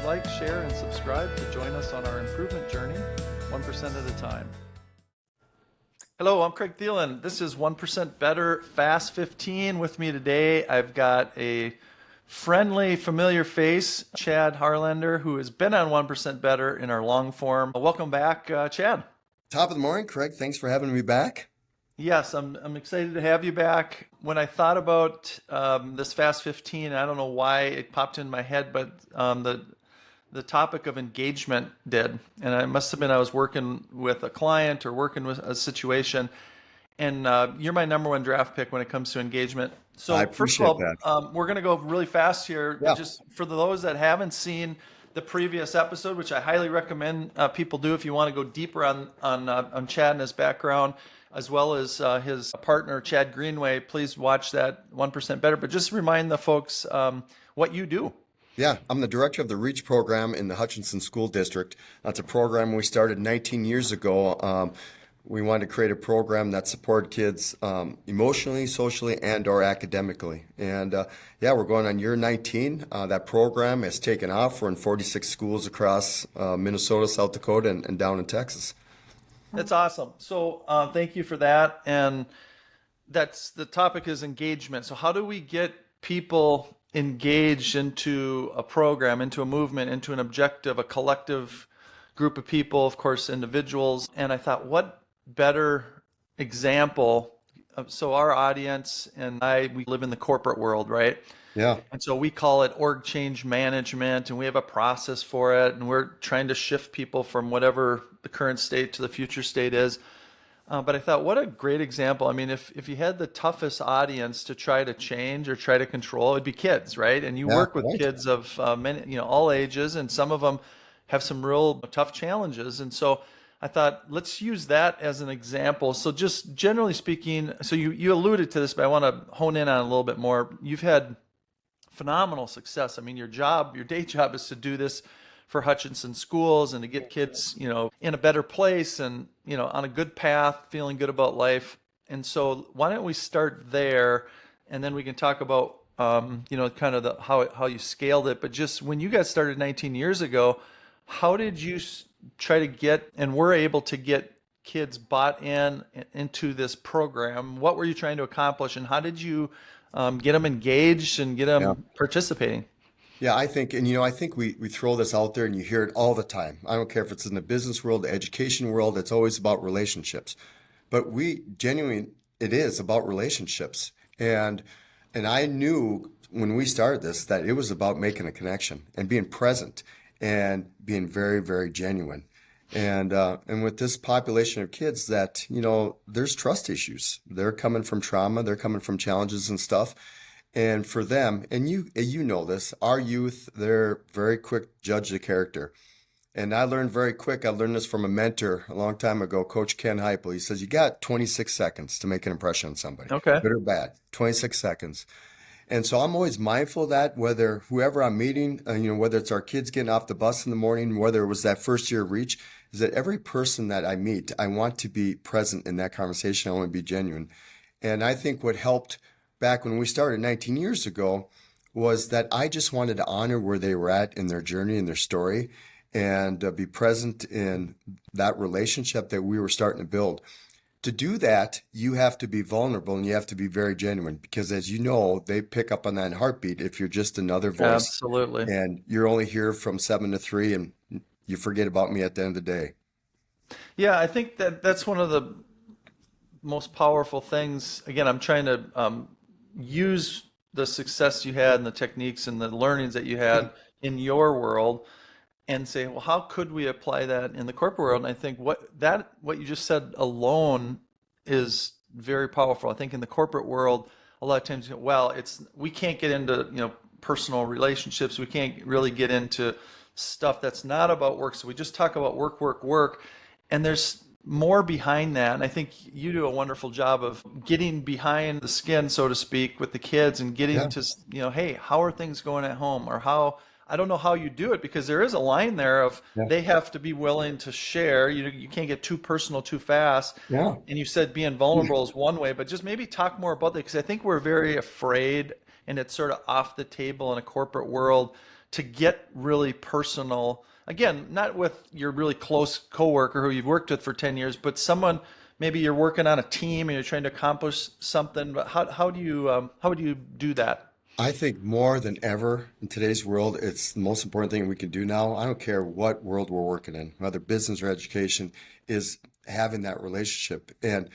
like, share, and subscribe to join us on our improvement journey, 1% at a time. Hello, I'm Craig Thielen. This is 1% Better Fast 15. With me today, I've got a friendly, familiar face, Chad Harlander, who has been on 1% Better in our long form. Welcome back, Chad. Top of the morning, Craig. Thanks for having me back. Yes, I'm excited to have you back. When I thought about this Fast 15, I don't know why it popped in my head, but the topic of engagement did. And it must have been I was working with a client or working with a situation. And you're my number one draft pick when it comes to engagement. So I first of appreciate all, that. we're going to go really fast here. Yeah. Just for those that haven't seen the previous episode, which I highly recommend people do if you want to go deeper on Chad and his background, as well as his partner, Chad Greenway, please watch that 1% Better. But just remind the folks what you do. Yeah, I'm the director of the REACH program in the Hutchinson School District. That's a program we started 19 years ago. We wanted to create a program that supported kids emotionally, socially, and or academically. And yeah, we're going on year 19. That program has taken off. We're in 46 schools across Minnesota, South Dakota, and down in Texas. That's awesome. So thank you for that. And that's the topic is engagement. So how do we get people engaged into a program, into a movement, into an objective, a collective group of people, of course, individuals? And I thought, what better example? So our audience and we live in the corporate world, right? Yeah. And so we call it org change management, and we have a process for it, and we're trying to shift people from whatever the current state to the future state is. But I thought, what a great example. I mean, if you had the toughest audience to try to change or try to control, it'd be kids, right? And you Yeah, work with right. kids of many, all ages, and some of them have some real tough challenges. And so I thought, let's use that as an example. So just generally speaking, so you alluded to this, but I want to hone in on it a little bit more. You've had phenomenal success. I mean, your day job is to do this for Hutchinson schools and to get kids, in a better place and, on a good path, feeling good about life. And so why don't we start there, and then we can talk about, kind of how you scaled it. But just when you got started 19 years ago, how did you try to get, and were able to get kids bought into this program? What were you trying to accomplish, and how did you get them engaged and get them participating? Yeah, I think, and I think we throw this out there and you hear it all the time. I don't care if it's in the business world, the education world, it's always about relationships. But it is about relationships. And I knew when we started this that it was about making a connection and being present and being very, very genuine. And with this population of kids that, there's trust issues. They're coming from trauma, they're coming from challenges and stuff. And for them, and you know this, our youth, they're very quick to judge the character. And I learned this from a mentor a long time ago, Coach Ken Heupel. He says, you got 26 seconds to make an impression on somebody, Okay. good or bad, 26 seconds. And so I'm always mindful of that, whoever I'm meeting, whether it's our kids getting off the bus in the morning, whether it was that first year REACH, is that every person that I meet, I want to be present in that conversation. I want to be genuine. And I think what helped back when we started 19 years ago was that I just wanted to honor where they were at in their journey and their story and be present in that relationship that we were starting to build. To do that, you have to be vulnerable and you have to be very genuine because, as you know, they pick up on that heartbeat if you're just another voice. Absolutely. And you're only here from 7 to 3 and you forget about me at the end of the day. Yeah, I think that's one of the most powerful things. Again, I'm trying to use the success you had and the techniques and the learnings that you had in your world and say, well, how could we apply that in the corporate world? And I think what you just said alone is very powerful. I think in the corporate world, a lot of times, we can't get into, personal relationships. We can't really get into stuff that's not about work. So we just talk about work, work, work. And there's more behind that. And I think you do a wonderful job of getting behind the skin, so to speak, with the kids and getting to, hey, how are things going at home? Or I don't know how you do it, because there is a line there of they have to be willing to share. You can't get too personal too fast. Yeah. And you said being vulnerable is one way, but just maybe talk more about that, because I think we're very afraid, and it's sort of off the table in a corporate world to get really personal. Again, not with your really close coworker who you've worked with for 10 years, but someone maybe you're working on a team and you're trying to accomplish something. But how do you how would you do that? I think more than ever in today's world, it's the most important thing we can do now. I don't care what world we're working in, whether business or education, is having that relationship. And,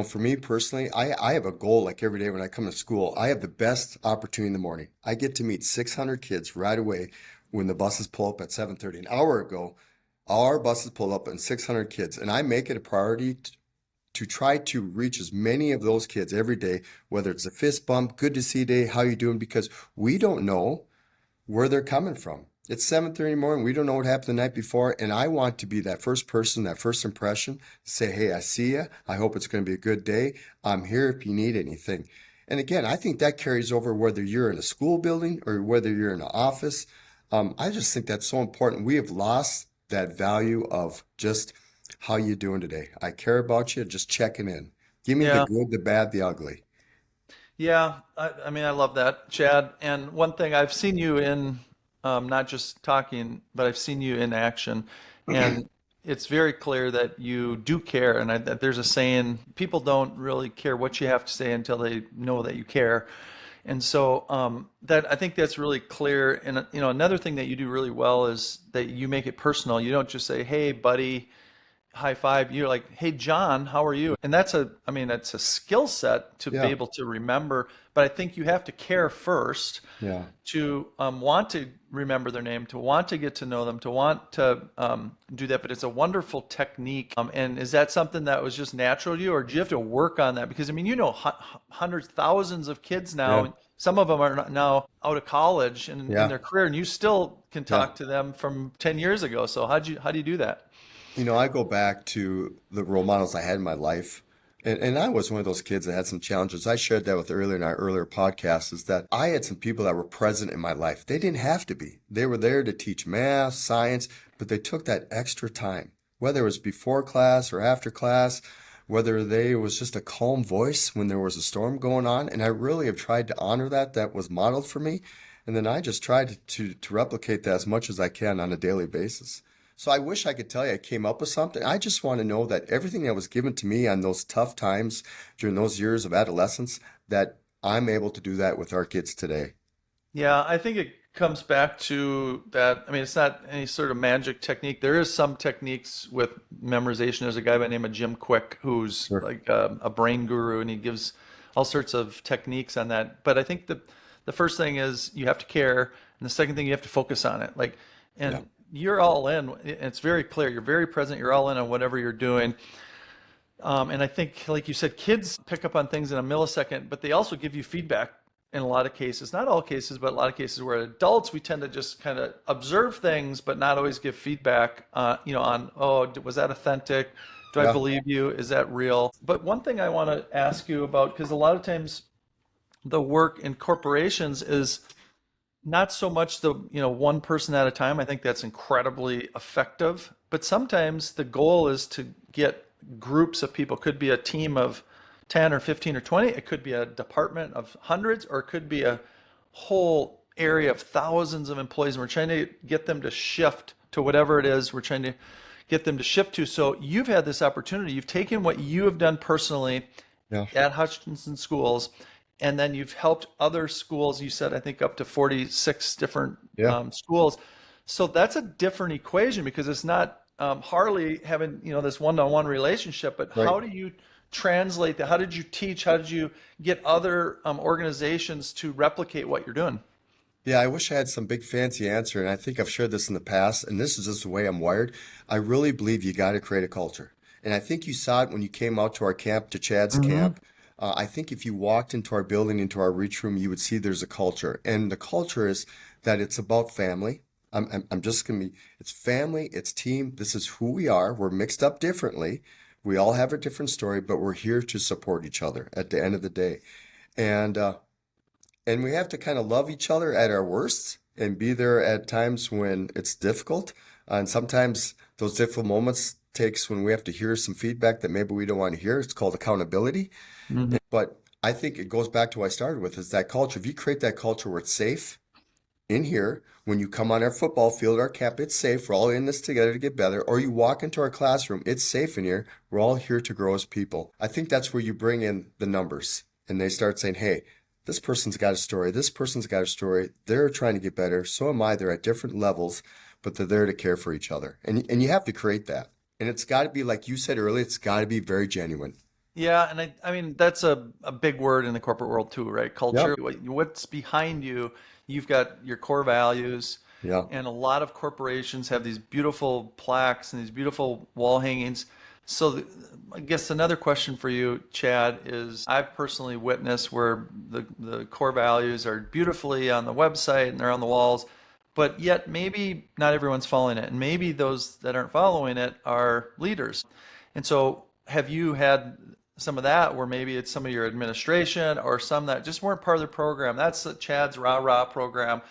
for me personally, I have a goal like every day when I come to school. I have the best opportunity in the morning. I get to meet 600 kids right away when the buses pull up at 7:30. An hour ago, our buses pull up and 600 kids. And I make it a priority to try to reach as many of those kids every day, whether it's a fist bump, good to see you day, how you doing, because we don't know where they're coming from. It's 7:30 in the morning. We don't know what happened the night before. And I want to be that first person, that first impression, say, hey, I see you. I hope it's going to be a good day. I'm here if you need anything. And again, I think that carries over whether you're in a school building or whether you're in an office. I just think that's so important. We have lost that value of just how you doing today? I care about you, just checking in. Give me the Yeah. good, the bad, the ugly. Yeah, I mean, I love that, Chad. And one thing I've seen you in, not just talking, but I've seen you in action, and it's very clear that you do care. And that there's a saying, people don't really care what you have to say until they know that you care. And so that I think that's really clear. And another thing that you do really well is that you make it personal. You don't just say, "Hey, buddy." High five, you're like, hey John, how are you? And I mean that's a skill set to be Yeah, able to remember, but I think you have to care first yeah, to want to remember their name, to want to get to know them, to want to do that. But it's a wonderful technique. And is that something that was just natural to you, or do you have to work on that? Because I mean, hundreds, thousands of kids yeah, now. Some of them are now out of college and in yeah, their career, and you still can yeah. talk to them from 10 years ago. So how do you do that? I go back to the role models I had in my life. And I was one of those kids that had some challenges. I shared that with earlier in our earlier podcast is that I had some people that were present in my life. They didn't have to be. They were there to teach math, science, but they took that extra time, whether it was before class or after class, whether they was just a calm voice when there was a storm going on. And I really have tried to honor that. That was modeled for me. And then I just tried to replicate that as much as I can on a daily basis. So I wish I could tell you I came up with something. I just want to know that everything that was given to me on those tough times during those years of adolescence, that I'm able to do that with our kids today. Yeah, I think it comes back to that. I mean, it's not any sort of magic technique. There is some techniques with memorization. There's a guy by the name of Jim Quick who's Sure. like a brain guru, and he gives all sorts of techniques on that. But I think the first thing is you have to care, and the second thing you have to focus on it. Like, Yeah. and you're all in. It's very clear. You're very present. You're all in on whatever you're doing. And I think, like you said, kids pick up on things in a millisecond, but they also give you feedback in a lot of cases. Not all cases, but a lot of cases where adults, we tend to just kind of observe things, but not always give feedback, on, oh, was that authentic? Do I Yeah. believe you? Is that real? But one thing I want to ask you about, because a lot of times the work in corporations is not so much the, one person at a time. I think that's incredibly effective. But sometimes the goal is to get groups of people. Could be a team of 10 or 15 or 20. It could be a department of hundreds, or it could be a whole area of thousands of employees. And we're trying to get them to shift to whatever it is we're trying to get them to shift to. So you've had this opportunity. You've taken what you have done personally Yeah. at Hutchinson schools, and then you've helped other schools. You said, I think, up to 46 different Yeah. schools. So that's a different equation because it's not Harley having, this one-on-one relationship, but Right. how do you translate that? How did you teach? How did you get other organizations to replicate what you're doing? Yeah, I wish I had some big fancy answer, and I think I've shared this in the past, and this is just the way I'm wired. I really believe you got to create a culture. And I think you saw it when you came out to our camp, to Chad's Hmm. camp. I think if you walked into our building, into our reach room, you would see there's a culture. And the culture is that it's about family. I'm just going to be, it's family, it's team. This is who we are. We're mixed up differently. We all have a different story, but we're here to support each other at the end of the day. And and we have to kind of love each other at our worst and be there at times when it's difficult. And sometimes those difficult moments takes when we have to hear some feedback that maybe we don't want to hear. It's called accountability. Hmm. But I think it goes back to what I started with is that culture. If you create that culture where it's safe, in here, when you come on our football field, our camp, it's safe. We're all in this together to get better. Or you walk into our classroom, it's safe in here. We're all here to grow as people. I think that's where you bring in the numbers and they start saying, hey, this person's got a story. This person's got a story. They're trying to get better. So am I. They're at different levels, but they're there to care for each other. And you have to create that. And it's got to be, like you said earlier, it's got to be very genuine. Yeah, and I mean that's a big word in the corporate world too, right? Yep. Culture. What's behind you? You've got your core values, Yeah. and a lot of corporations have these beautiful plaques and these beautiful wall hangings. So I guess another question for you, Chad, is I've personally witnessed where the core values are beautifully on the website and they're on the walls, but yet maybe not everyone's following it, and maybe those that aren't following it are leaders. And so, have you had some of that where maybe it's some of your administration or some that just weren't part of the program? That's Chad's rah rah program.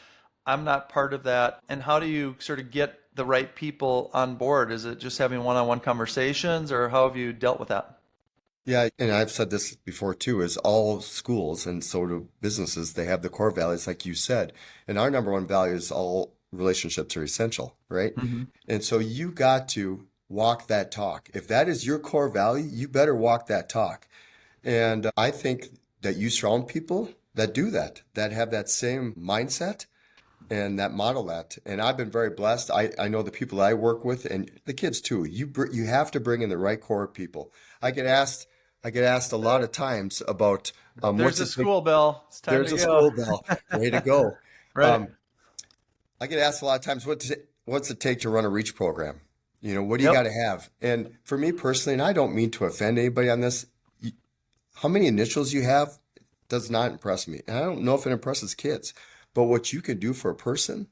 I'm not part of that. And how do you sort of get the right people on board? Is it just having one-on-one conversations, or how have you dealt with that? Yeah, and I've said this before too, is all schools and so do businesses, they have the core values like you said. And our number one value is all relationships are essential, right? Hmm. And so you got to walk that talk. If that is your core value, you better walk that talk. And I think that you surround people that do that, that have that same mindset and that model that. And I've been very blessed. I know the people I work with and the kids too. You have to bring in the right core of people. I get asked I get asked a lot of times about There's what's the it take. school bell. It's time There's to a go. school bell. Way to go. Right. Um, I get asked a lot of times, what's it take to run a reach program? You know, what do you got Yep. to have? And for me personally, and I don't mean to offend anybody on this, how many initials you have does not impress me. And I don't know if it impresses kids, but what you can do for a person,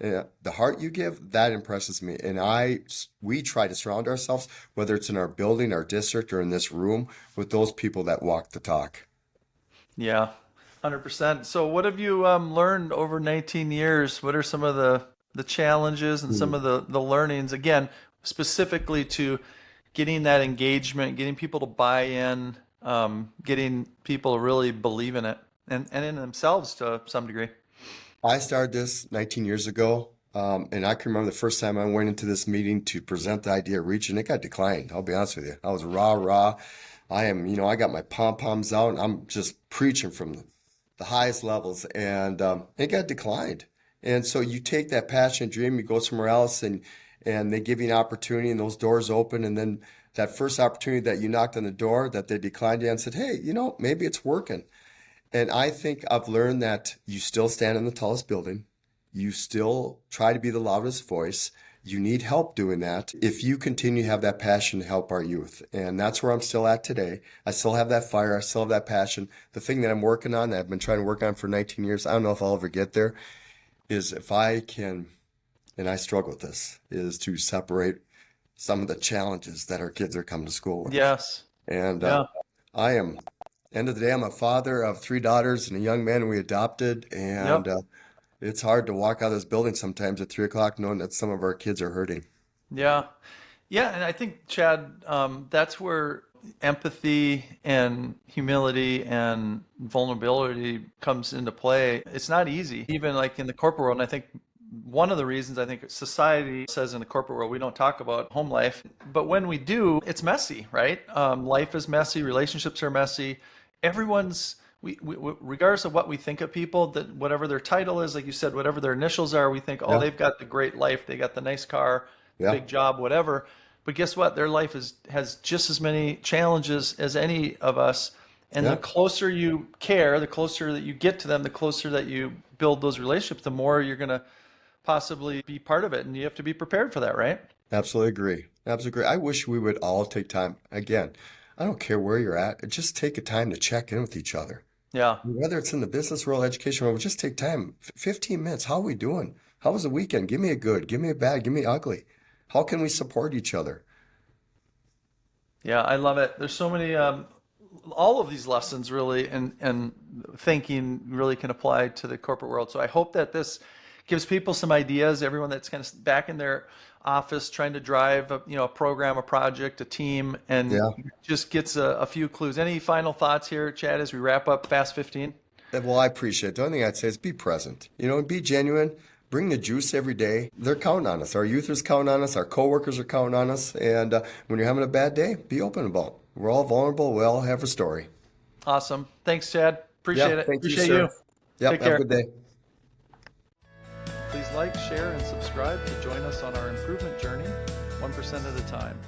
the heart you give, that impresses me. And we try to surround ourselves, whether it's in our building, our district, or in this room, with those people that walk the talk. Yeah. 100%. So what have you learned over 19 years? What are some of the challenges and some Hmm. of the learnings, again, specifically to getting that engagement, getting people to buy in, getting people to really believe in it and in themselves to some degree? I started this 19 years ago, and I can remember the first time I went into this meeting to present the idea of reach, and it got declined. I'll be honest with you. I was rah rah. I got my pom poms out, and I'm just preaching from the highest levels, and it got declined. And so you take that passion and dream, you go somewhere else, and they give you an opportunity, and those doors open, and then that first opportunity that you knocked on the door that they declined you and said, hey, maybe it's working. And I think I've learned that you still stand in the tallest building. You still try to be the loudest voice. You need help doing that if you continue to have that passion to help our youth. And that's where I'm still at today. I still have that fire. I still have that passion. The thing that I'm working on, that I've been trying to work on for 19 years, I don't know if I'll ever get there, is if I can, and I struggle with this, is to separate some of the challenges that our kids are coming to school with. Yes. And Yeah. I am, end of the day, I'm a father of three daughters and a young man we adopted, and Yep. it's hard to walk out of this building sometimes at 3 o'clock knowing that some of our kids are hurting. Yeah. Yeah, and I think, Chad, that's where empathy and humility and vulnerability comes into play. It's not easy, even like in the corporate world. And I think one of the reasons I think society says in the corporate world we don't talk about home life, but when we do, it's messy, right? Life is messy, relationships are messy. Everyone's regardless of what we think of people, that whatever their title is, like you said, whatever their initials are, we think, oh, Yeah, they've got the great life, they got the nice car, the yeah, big job, whatever. But guess what? Their life has just as many challenges as any of us. And the yeah, closer you care, the closer that you get to them, the closer that you build those relationships, the more you're going to possibly be part of it. And you have to be prepared for that, right? absolutely agree. Absolutely agree. I wish we would all take time. Again, I don't care where you're at, just take a time to check in with each other. Yeah. Whether it's in the business world, education world, just take time. 15 minutes. How are we doing? How was the weekend? Give me a good, give me a bad, give me ugly. How can we support each other? Yeah, I love it. There's so many, all of these lessons really and thinking really can apply to the corporate world. So I hope that this gives people some ideas, everyone that's kind of back in their office trying to drive a program, a project, a team, and Yeah. just gets a few clues. Any final thoughts here, Chad, as we wrap up Fast 15? Well, I appreciate it. The only thing I'd say is be present, and be genuine. Bring the juice every day. They're counting on us. Our youth is counting on us. Our coworkers are counting on us. And when you're having a bad day, be open about it. We're all vulnerable. We all have a story. Awesome. Thanks, Chad. Yeah, Appreciate it. thank you, Appreciate sir. you. Yep, Take have a care. good day. Please like, share, and subscribe to join us on our improvement journey, 1% at a time.